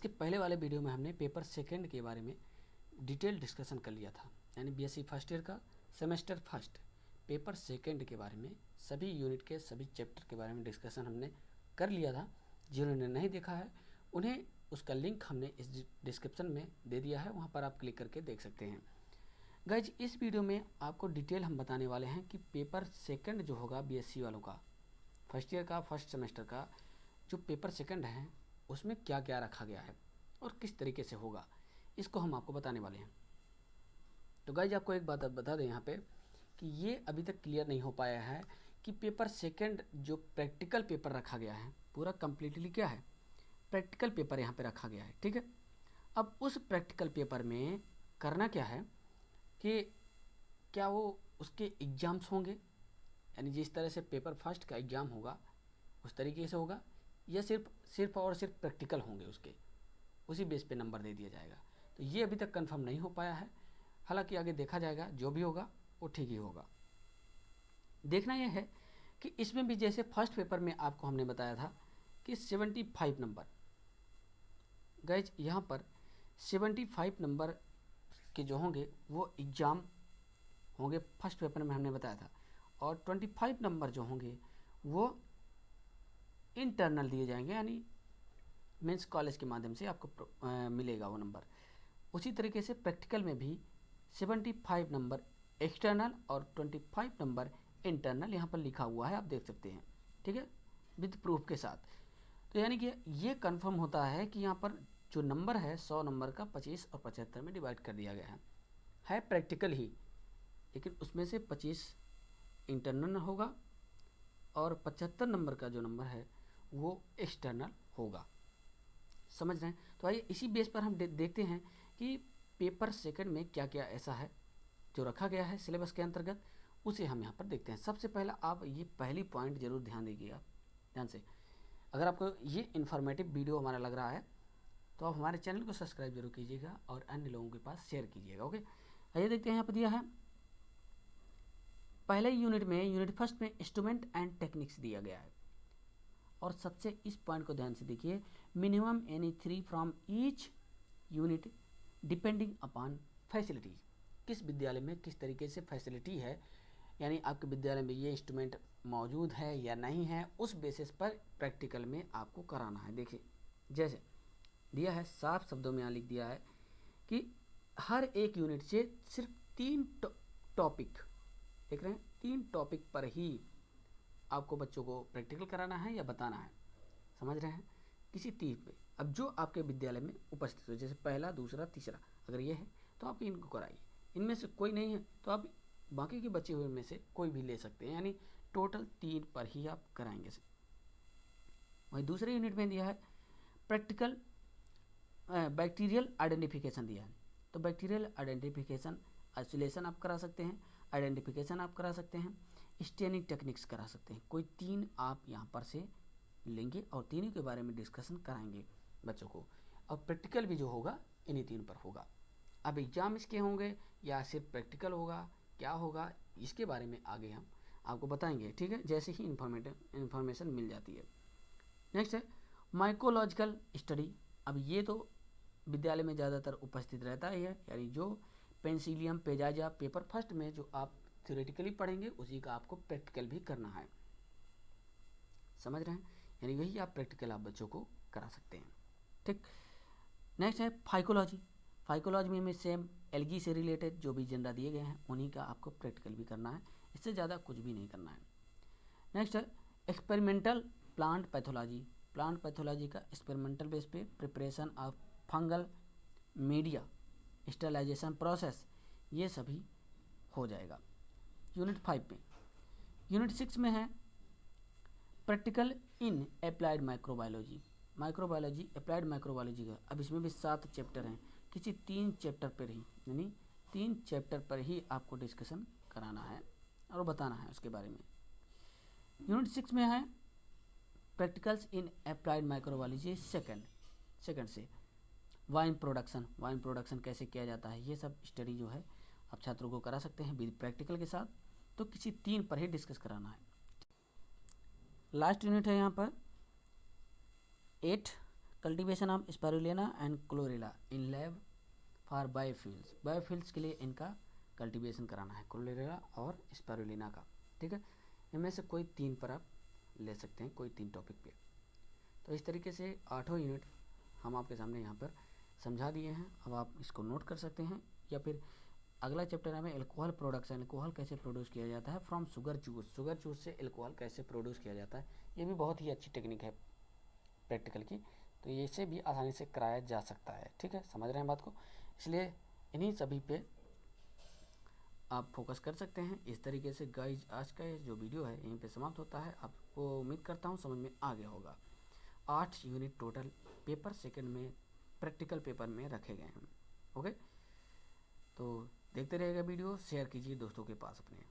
इसके पहले वाले वीडियो में हमने पेपर सेकंड के बारे में डिटेल डिस्कशन कर लिया था, यानी बीएससी फर्स्ट ईयर का सेमेस्टर फर्स्ट पेपर सेकंड के बारे में सभी यूनिट के सभी चैप्टर के बारे में डिस्कशन हमने कर लिया था। जिन्होंने नहीं देखा है उन्हें उसका लिंक हमने इस डिस्क्रिप्शन में दे दिया है, वहाँ पर आप क्लिक करके देख सकते हैं। गाइज, इस वीडियो में आपको डिटेल हम बताने वाले हैं कि पेपर सेकंड जो होगा बीएससी वालों का फर्स्ट ईयर का फर्स्ट सेमेस्टर का जो पेपर सेकंड है उसमें क्या क्या रखा गया है और किस तरीके से होगा, इसको हम आपको बताने वाले हैं। तो गाइज, आपको एक बात बता दें यहाँ पे कि ये अभी तक क्लियर नहीं हो पाया है कि पेपर सेकंड जो प्रैक्टिकल पेपर रखा गया है पूरा कम्प्लीटली क्या है, प्रैक्टिकल पेपर यहाँ पे रखा गया है। ठीक है, अब उस प्रैक्टिकल पेपर में करना क्या है कि क्या वो उसके एग्ज़ाम्स होंगे, यानी जिस तरह से पेपर फर्स्ट का एग्ज़ाम होगा उस तरीके से होगा, या सिर्फ और सिर्फ प्रैक्टिकल होंगे, उसके उसी बेस पे नंबर दे दिया जाएगा। तो ये अभी तक कंफर्म नहीं हो पाया है, हालांकि आगे देखा जाएगा, जो भी होगा वो ठीक ही होगा। देखना यह है कि इसमें भी जैसे फर्स्ट पेपर में आपको हमने बताया था कि 75 नंबर, गाइज यहाँ पर 75 नंबर के जो होंगे वो एग्ज़ाम होंगे, फर्स्ट पेपर में हमने बताया था, और 25 नंबर जो होंगे वो इंटरनल दिए जाएंगे, यानी मेंस कॉलेज के माध्यम से आपको मिलेगा वो नंबर। उसी तरीके से प्रैक्टिकल में भी 75 नंबर एक्सटर्नल और 25 नंबर इंटरनल यहाँ पर लिखा हुआ है, आप देख सकते हैं। ठीक है, विद प्रूफ के साथ। तो यानी कि ये कंफर्म होता है कि यहाँ पर जो नंबर है 100 नंबर का 25 और 75 में डिवाइड कर दिया गया है प्रैक्टिकल ही, लेकिन उसमें से 25 इंटरनल होगा और 75 नंबर का जो नंबर है वो एक्सटर्नल होगा। समझ रहे हैं? तो आइए इसी बेस पर हम देखते हैं कि पेपर सेकंड में क्या क्या ऐसा है जो रखा गया है सिलेबस के अंतर्गत, उसे हम यहाँ पर देखते हैं। सबसे पहला आप ये पहली पॉइंट जरूर ध्यान दीजिएगा, ध्यान से। अगर आपको ये इन्फॉर्मेटिव वीडियो हमारा लग रहा है तो आप हमारे चैनल को सब्सक्राइब जरूर कीजिएगा और अन्य लोगों के पास शेयर कीजिएगा। ओके, आइए देखते हैं। यहाँ पर दिया है पहले यूनिट में, यूनिट फर्स्ट में इंस्ट्रूमेंट एंड टेक्निक्स दिया गया है, और सबसे इस पॉइंट को ध्यान से देखिए, minimum any 3 from each unit depending upon facilities. किस विद्यालय में किस तरीके से फैसिलिटी है, यानी आपके विद्यालय में ये इंस्ट्रूमेंट मौजूद है या नहीं है, उस बेसिस पर प्रैक्टिकल में आपको कराना है। देखिए जैसे दिया है, साफ शब्दों में यहाँ लिख दिया है कि हर एक यूनिट से सिर्फ 3 टॉपिक, देख रहे हैं, 3 टॉपिक पर ही आपको बच्चों को प्रैक्टिकल कराना है या बताना है। समझ रहे हैं? किसी 3 पे। अब जो आपके विद्यालय में उपस्थित हो, जैसे पहला दूसरा तीसरा, अगर ये है तो आप इनको कराइए। इनमें से कोई नहीं है तो आप बाकी के बचे हुए में से कोई भी ले सकते हैं, यानी टोटल 3 पर ही आप कराएंगे। वही दूसरे यूनिट में दिया है प्रैक्टिकल बैक्टीरियल आइडेंटिफिकेशन दिया है, तो बैक्टीरियल आइडेंटिफिकेशन आइसोलेशन आप करा सकते हैं, आइडेंटिफिकेशन आप करा सकते हैं, स्टेनिंग टेक्निक्स करा सकते हैं। कोई 3 आप यहाँ पर से लेंगे और तीनों के बारे में डिस्कशन कराएंगे बच्चों को, और प्रैक्टिकल भी जो होगा इन्हीं 3 पर होगा। अब एग्जाम इसके होंगे या सिर्फ प्रैक्टिकल होगा, क्या होगा, इसके बारे में आगे हम आपको बताएंगे। ठीक है, जैसे ही इंफॉर्मेशन मिल जाती है। नेक्स्ट है माइकोलॉजिकल स्टडी। अब ये तो विद्यालय में ज़्यादातर उपस्थित रहता ही है, यानी जो पेंसिलियम पेजाजा पेपर फर्स्ट में जो आप थ्योरेटिकली पढ़ेंगे उसी का आपको प्रैक्टिकल भी करना है। समझ रहे हैं? यानी वही आप प्रैक्टिकल आप बच्चों को करा सकते हैं। ठीक, नेक्स्ट है फाइकोलॉजी। फाइकोलॉजी में सेम एल्गी से रिलेटेड जो भी जेंडा दिए गए हैं उन्हीं का आपको प्रैक्टिकल भी करना है, इससे ज़्यादा कुछ भी नहीं करना है। नेक्स्ट है experimental plant pathology. Plant pathology का एक्सपेरिमेंटल बेस पे preparation of fungal media, sterilisation process, ये सभी हो जाएगा यूनिट 5 में। यूनिट 6 में है practical in applied microbiology. Microbiology, applied microbiology का अब इसमें भी 7 चैप्टर हैं, किसी 3 चैप्टर पर ही, यानी 3 चैप्टर पर ही आपको डिस्कशन कराना है और बताना है उसके बारे में। यूनिट 6 में है practicals in applied microbiology second से वाइन प्रोडक्शन कैसे किया जाता है, ये सब स्टडी जो है आप छात्रों को करा सकते हैं विद प्रैक्टिकल के साथ। तो किसी 3 पर ही डिस्कस कराना है। लास्ट यूनिट है यहाँ पर 8 cultivation of spirulina and chlorella in lab for biofuels. Biofuels के लिए इनका कल्टीवेशन कराना है, क्लोरेला और स्पाइरुलिना का, ठीक है। इनमें से कोई 3 पर आप ले सकते हैं, कोई 3 टॉपिक पे। तो इस तरीके से 8 यूनिट हम आपके सामने यहाँ पर समझा दिए हैं। अब आप इसको नोट कर सकते हैं, या फिर अगला चैप्टर हमें एल्कोहल प्रोडक्शन, एल्कोहल कैसे प्रोड्यूस किया जाता है from sugar juice, sugar juice से एल्कोहल कैसे प्रोड्यूस किया जाता है। ये भी बहुत ही अच्छी टेक्निक है प्रैक्टिकल की, तो ये से भी आसानी से कराया जा सकता है, ठीक है। समझ रहे हैं बात को, इसलिए इन्हीं सभी पे आप फोकस कर सकते हैं। इस तरीके से गाइज आज का जो वीडियो है यहीं पे समाप्त होता है। आपको उम्मीद करता हूँ समझ में आ गया होगा। 8 यूनिट टोटल पेपर सेकंड में प्रैक्टिकल पेपर में रखे गए हैं। ओके, तो देखते रहिएगा वीडियो, शेयर कीजिए दोस्तों के पास अपने।